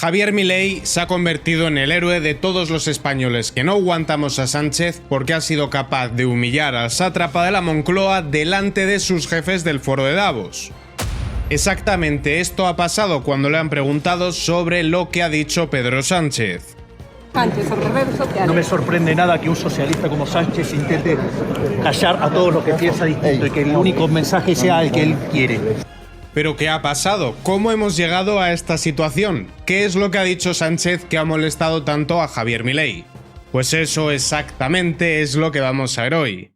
Javier Milei se ha convertido en el héroe de todos los españoles que no aguantamos a Sánchez porque ha sido capaz de humillar al sátrapa de la Moncloa delante de sus jefes del Foro de Davos. Exactamente esto ha pasado cuando le han preguntado sobre lo que ha dicho Pedro Sánchez. No me sorprende nada que un socialista como Sánchez intente callar a todos los que piensan distinto y que el único mensaje sea el que él quiere. ¿Pero qué ha pasado? ¿Cómo hemos llegado a esta situación? ¿Qué es lo que ha dicho Sánchez que ha molestado tanto a Javier Milei? Pues eso exactamente es lo que vamos a ver hoy.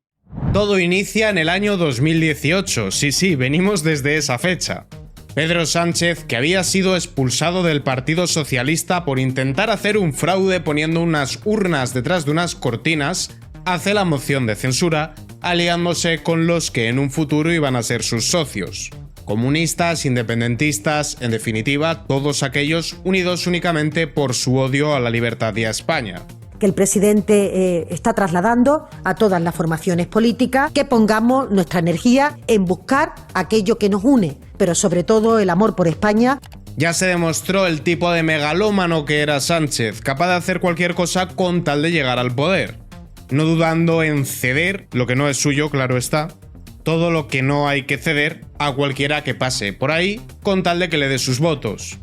Todo inicia en el año 2018, sí, venimos desde esa fecha. Pedro Sánchez, que había sido expulsado del Partido Socialista por intentar hacer un fraude poniendo unas urnas detrás de unas cortinas, hace la moción de censura, aliándose con los que en un futuro iban a ser sus socios. Comunistas, independentistas, en definitiva, todos aquellos unidos únicamente por su odio a la libertad y a España. Que el presidente está trasladando a todas las formaciones políticas que pongamos nuestra energía en buscar aquello que nos une, pero sobre todo el amor por España. Ya se demostró el tipo de megalómano que era Sánchez, capaz de hacer cualquier cosa con tal de llegar al poder, no dudando en ceder, lo que no es suyo, claro está, todo lo que no hay que ceder a cualquiera que pase por ahí con tal de que le dé sus votos.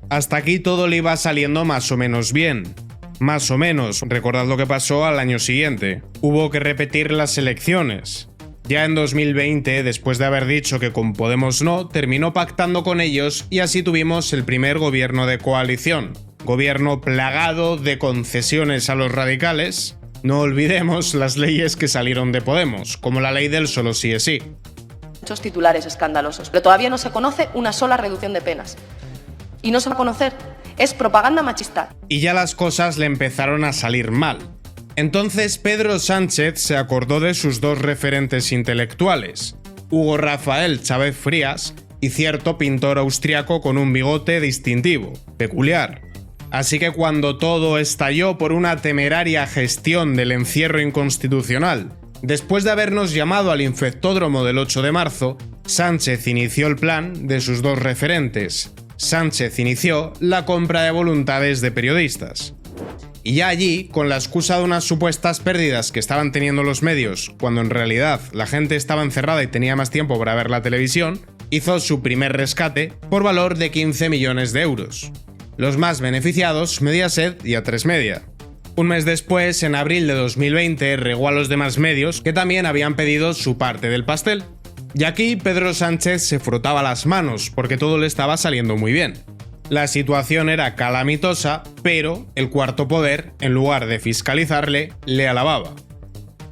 Hasta aquí todo le iba saliendo más o menos bien. Más o menos, recordad lo que pasó al año siguiente. Hubo que repetir las elecciones. Ya en 2020, después de haber dicho que con Podemos no, terminó pactando con ellos y así tuvimos el primer gobierno de coalición. Gobierno plagado de concesiones a los radicales. No olvidemos las leyes que salieron de Podemos, como la ley del solo sí es sí. Muchos titulares escandalosos, pero todavía no se conoce una sola reducción de penas. Y no se va a conocer. Es propaganda machista. Y ya las cosas le empezaron a salir mal. Entonces Pedro Sánchez se acordó de sus dos referentes intelectuales, Hugo Rafael Chávez Frías y cierto pintor austriaco con un bigote distintivo, peculiar. Así que cuando todo estalló por una temeraria gestión del encierro inconstitucional, después de habernos llamado al infectódromo del 8 de marzo, Sánchez inició el plan de sus dos referentes. Sánchez inició la compra de voluntades de periodistas. Y ya allí, con la excusa de unas supuestas pérdidas que estaban teniendo los medios, cuando en realidad la gente estaba encerrada y tenía más tiempo para ver la televisión, hizo su primer rescate por valor de 15 millones de euros. Los más beneficiados, Mediaset y A3 Media. Un mes después, en abril de 2020, regó a los demás medios que también habían pedido su parte del pastel. Y aquí Pedro Sánchez se frotaba las manos porque todo le estaba saliendo muy bien. La situación era calamitosa, pero el cuarto poder, en lugar de fiscalizarle, le alababa.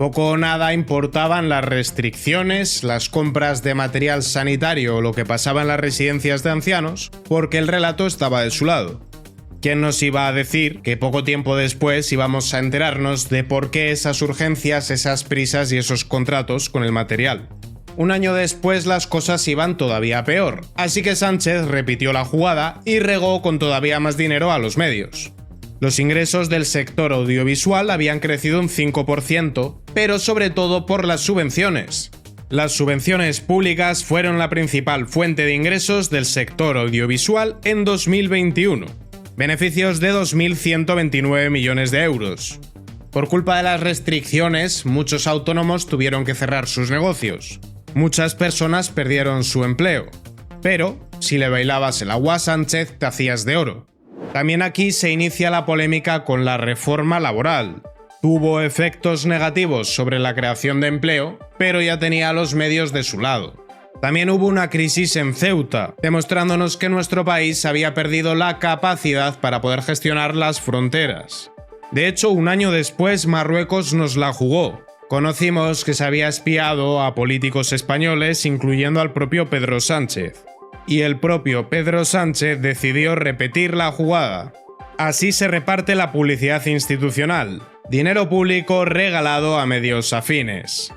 Poco o nada importaban las restricciones, las compras de material sanitario o lo que pasaba en las residencias de ancianos, porque el relato estaba de su lado. ¿Quién nos iba a decir que poco tiempo después íbamos a enterarnos de por qué esas urgencias, esas prisas y esos contratos con el material? Un año después las cosas iban todavía peor, así que Sánchez repitió la jugada y regó con todavía más dinero a los medios. Los ingresos del sector audiovisual habían crecido un 5%, pero sobre todo por las subvenciones. Las subvenciones públicas fueron la principal fuente de ingresos del sector audiovisual en 2021. Beneficios de 2.129 millones de euros. Por culpa de las restricciones, muchos autónomos tuvieron que cerrar sus negocios. Muchas personas perdieron su empleo. Pero, si le bailabas el agua a Sánchez, te hacías de oro. También aquí se inicia la polémica con la reforma laboral. Tuvo efectos negativos sobre la creación de empleo, pero ya tenía a los medios de su lado. También hubo una crisis en Ceuta, demostrándonos que nuestro país había perdido la capacidad para poder gestionar las fronteras. De hecho, un año después Marruecos nos la jugó. Conocimos que se había espiado a políticos españoles, incluyendo al propio Pedro Sánchez. Y el propio Pedro Sánchez decidió repetir la jugada. Así se reparte la publicidad institucional. Dinero público regalado a medios afines.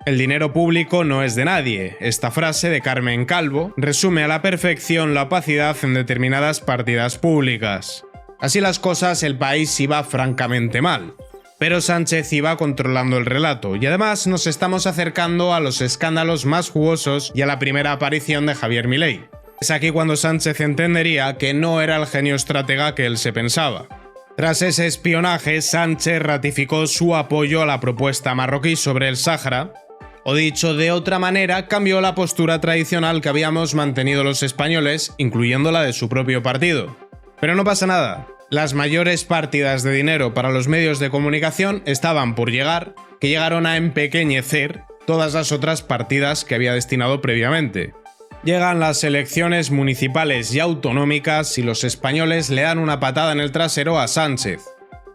El dinero público no es de nadie. Esta frase de Carmen Calvo resume a la perfección la opacidad en determinadas partidas públicas. Así las cosas, el país iba francamente mal. Pero Sánchez iba controlando el relato y además nos estamos acercando a los escándalos más jugosos y a la primera aparición de Javier Milei. Es aquí cuando Sánchez entendería que no era el genio estratega que él se pensaba. Tras ese espionaje, Sánchez ratificó su apoyo a la propuesta marroquí sobre el Sáhara, o dicho de otra manera, cambió la postura tradicional que habíamos mantenido los españoles, incluyendo la de su propio partido. Pero no pasa nada. Las mayores partidas de dinero para los medios de comunicación estaban por llegar, que llegaron a empequeñecer todas las otras partidas que había destinado previamente. Llegan las elecciones municipales y autonómicas y los españoles le dan una patada en el trasero a Sánchez.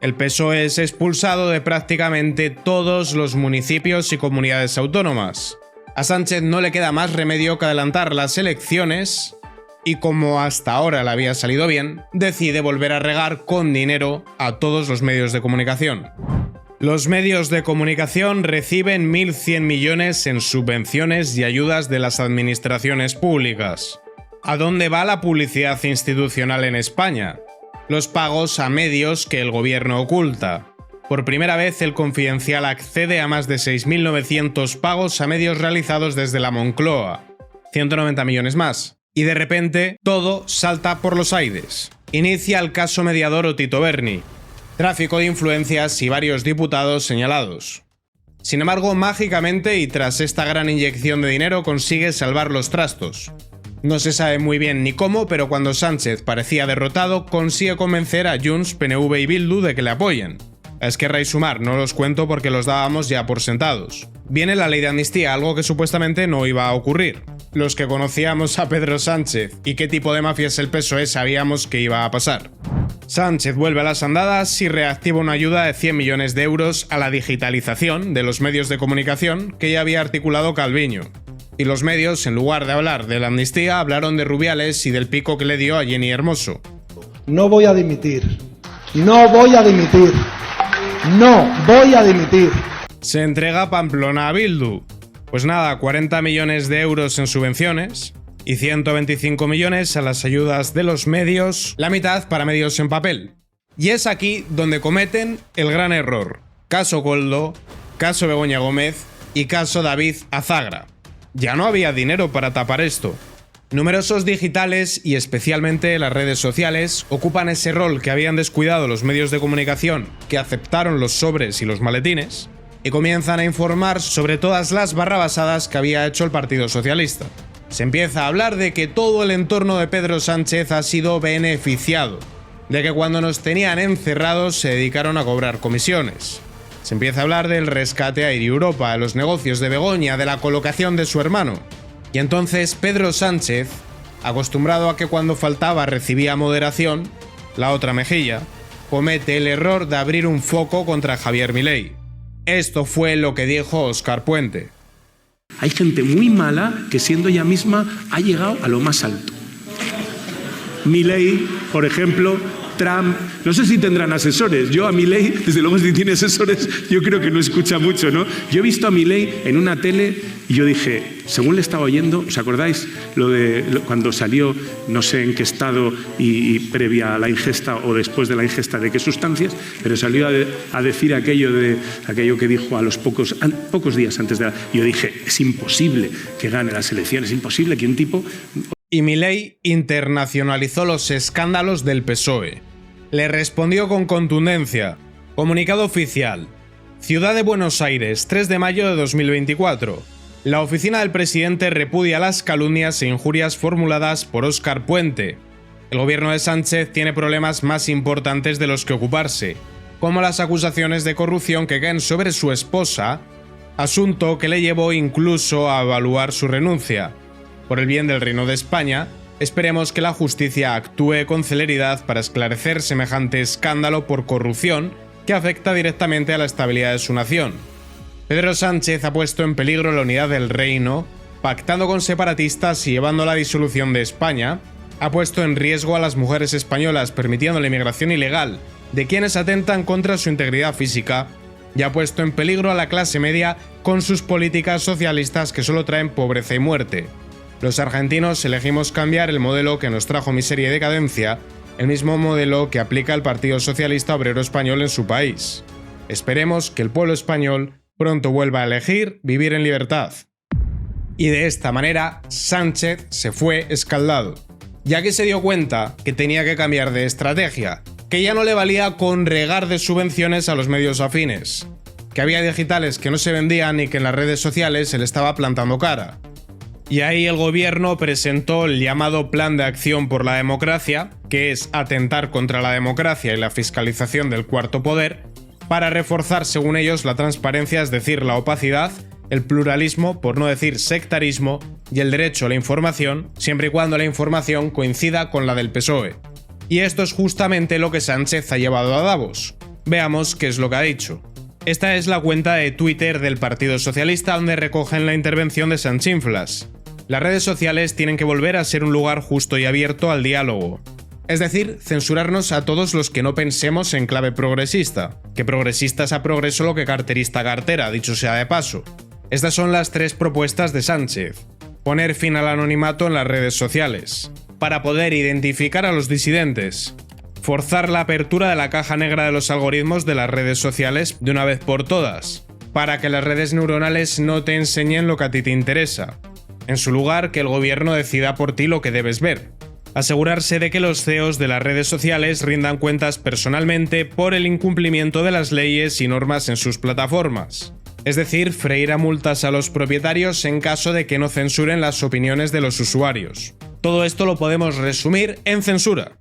El PSOE es expulsado de prácticamente todos los municipios y comunidades autónomas. A Sánchez no le queda más remedio que adelantar las elecciones y, como hasta ahora le había salido bien, decide volver a regar con dinero a todos los medios de comunicación. Los medios de comunicación reciben 1.100 millones en subvenciones y ayudas de las administraciones públicas. ¿A dónde va la publicidad institucional en España? Los pagos a medios que el gobierno oculta. Por primera vez, El Confidencial accede a más de 6.900 pagos a medios realizados desde la Moncloa. 190 millones más. Y de repente, todo salta por los aires. Inicia el caso mediador Tito Berni. Tráfico de influencias y varios diputados señalados. Sin embargo, mágicamente y tras esta gran inyección de dinero consigue salvar los trastos. No se sabe muy bien ni cómo, pero cuando Sánchez parecía derrotado, consigue convencer a Junts, PNV y Bildu de que le apoyen. A Esquerra y Sumar no los cuento porque los dábamos ya por sentados. Viene la ley de amnistía, algo que supuestamente no iba a ocurrir. Los que conocíamos a Pedro Sánchez y qué tipo de mafia es el PSOE sabíamos que iba a pasar. Sánchez vuelve a las andadas y reactiva una ayuda de 100 millones de euros a la digitalización de los medios de comunicación que ya había articulado Calviño. Y los medios, en lugar de hablar de la amnistía, hablaron de Rubiales y del pico que le dio a Jenny Hermoso. No voy a dimitir. No voy a dimitir. No voy a dimitir. Se entrega Pamplona a Bildu. Pues nada, 40 millones de euros en subvenciones y 125 millones a las ayudas de los medios, la mitad para medios en papel. Y es aquí donde cometen el gran error. Caso Koldo, caso Begoña Gómez y caso David Azagra. Ya no había dinero para tapar esto. Numerosos digitales y especialmente las redes sociales ocupan ese rol que habían descuidado los medios de comunicación que aceptaron los sobres y los maletines y comienzan a informar sobre todas las barrabasadas que había hecho el Partido Socialista. Se empieza a hablar de que todo el entorno de Pedro Sánchez ha sido beneficiado, de que cuando nos tenían encerrados se dedicaron a cobrar comisiones. Se empieza a hablar del rescate a Air Europa, de los negocios de Begoña, de la colocación de su hermano. Y entonces Pedro Sánchez, acostumbrado a que cuando faltaba recibía moderación, la otra mejilla, comete el error de abrir un foco contra Javier Milei. Esto fue lo que dijo Óscar Puente. Hay gente muy mala que siendo ella misma ha llegado a lo más alto. Milei, por ejemplo, Trump, no sé si tendrán asesores. Yo a Milei, desde luego si tiene asesores, yo creo que no escucha mucho, ¿no? Yo he visto a Milei en una tele y yo dije, según le estaba oyendo, ¿os acordáis cuando salió, no sé en qué estado y previa a la ingesta o después de la ingesta de qué sustancias, pero salió a decir aquello que dijo a los pocos días antes de yo dije, es imposible que gane las elecciones, es imposible que un tipo... Y Milei internacionalizó los escándalos del PSOE. Le respondió con contundencia. Comunicado oficial. Ciudad de Buenos Aires, 3 de mayo de 2024. La oficina del presidente repudia las calumnias e injurias formuladas por Óscar Puente. El gobierno de Sánchez tiene problemas más importantes de los que ocuparse, como las acusaciones de corrupción que caen sobre su esposa, asunto que le llevó incluso a evaluar su renuncia. Por el bien del Reino de España, esperemos que la justicia actúe con celeridad para esclarecer semejante escándalo por corrupción que afecta directamente a la estabilidad de su nación. Pedro Sánchez ha puesto en peligro la unidad del reino, pactando con separatistas y llevando a la disolución de España, ha puesto en riesgo a las mujeres españolas permitiendo la inmigración ilegal de quienes atentan contra su integridad física y ha puesto en peligro a la clase media con sus políticas socialistas que solo traen pobreza y muerte. Los argentinos elegimos cambiar el modelo que nos trajo miseria y decadencia, el mismo modelo que aplica el Partido Socialista Obrero Español en su país. Esperemos que el pueblo español pronto vuelva a elegir vivir en libertad. Y de esta manera, Sánchez se fue escaldado, ya que se dio cuenta que tenía que cambiar de estrategia, que ya no le valía con regar de subvenciones a los medios afines, que había digitales que no se vendían y que en las redes sociales se le estaba plantando cara. Y ahí el gobierno presentó el llamado Plan de Acción por la Democracia, que es atentar contra la democracia y la fiscalización del cuarto poder, para reforzar, según ellos, la transparencia, es decir, la opacidad, el pluralismo, por no decir sectarismo, y el derecho a la información, siempre y cuando la información coincida con la del PSOE. Y esto es justamente lo que Sánchez ha llevado a Davos. Veamos qué es lo que ha dicho. Esta es la cuenta de Twitter del Partido Socialista donde recogen la intervención de Sanchinflas. Las redes sociales tienen que volver a ser un lugar justo y abierto al diálogo. Es decir, censurarnos a todos los que no pensemos en clave progresista. Que progresista es a progreso lo que carterista a cartera, dicho sea de paso. Estas son las 3 propuestas de Sánchez. Poner fin al anonimato en las redes sociales, para poder identificar a los disidentes. Forzar la apertura de la caja negra de los algoritmos de las redes sociales de una vez por todas, para que las redes neuronales no te enseñen lo que a ti te interesa. En su lugar, que el gobierno decida por ti lo que debes ver. Asegurarse de que los CEOs de las redes sociales rindan cuentas personalmente por el incumplimiento de las leyes y normas en sus plataformas. Es decir, freír a multas a los propietarios en caso de que no censuren las opiniones de los usuarios. Todo esto lo podemos resumir en censura.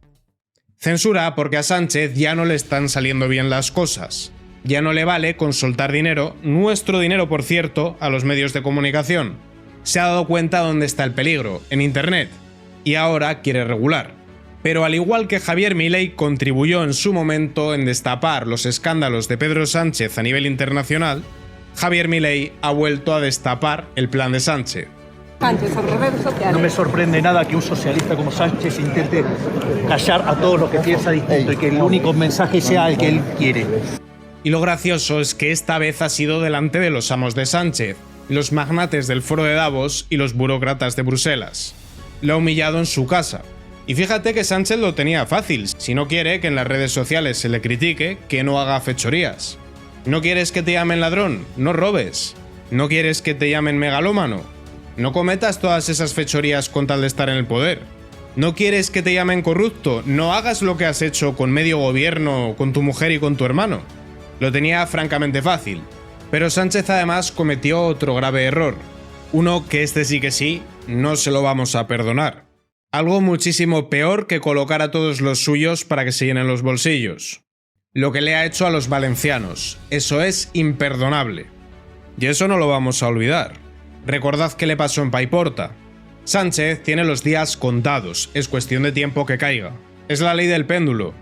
Censura porque a Sánchez ya no le están saliendo bien las cosas. Ya no le vale con soltar dinero, nuestro dinero por cierto, a los medios de comunicación. Se ha dado cuenta dónde está el peligro, en Internet, y ahora quiere regular. Pero al igual que Javier Milei contribuyó en su momento en destapar los escándalos de Pedro Sánchez a nivel internacional, Javier Milei ha vuelto a destapar el plan de Sánchez. No me sorprende nada que un socialista como Sánchez intente callar a todos los que piensa distinto y que el único mensaje sea el que él quiere. Y lo gracioso es que esta vez ha sido delante de los amos de Sánchez, los magnates del foro de Davos y los burócratas de Bruselas. Lo ha humillado en su casa. Y fíjate que Sánchez lo tenía fácil. Si no quiere que en las redes sociales se le critique, que no haga fechorías. ¿No quieres que te llamen ladrón? No robes. ¿No quieres que te llamen megalómano? No cometas todas esas fechorías con tal de estar en el poder. ¿No quieres que te llamen corrupto? No hagas lo que has hecho con medio gobierno, con tu mujer y con tu hermano. Lo tenía francamente fácil. Pero Sánchez además cometió otro grave error. Uno que este sí que sí, no se lo vamos a perdonar. Algo muchísimo peor que colocar a todos los suyos para que se llenen los bolsillos. Lo que le ha hecho a los valencianos. Eso es imperdonable. Y eso no lo vamos a olvidar. Recordad qué le pasó en Paiporta. Sánchez tiene los días contados, es cuestión de tiempo que caiga. Es la ley del péndulo.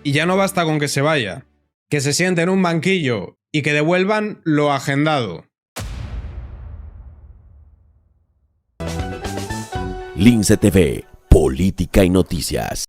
Y ya no basta con que se vaya. Que se siente en un banquillo y que devuelvan lo agendado. Lince TV, Política y Noticias.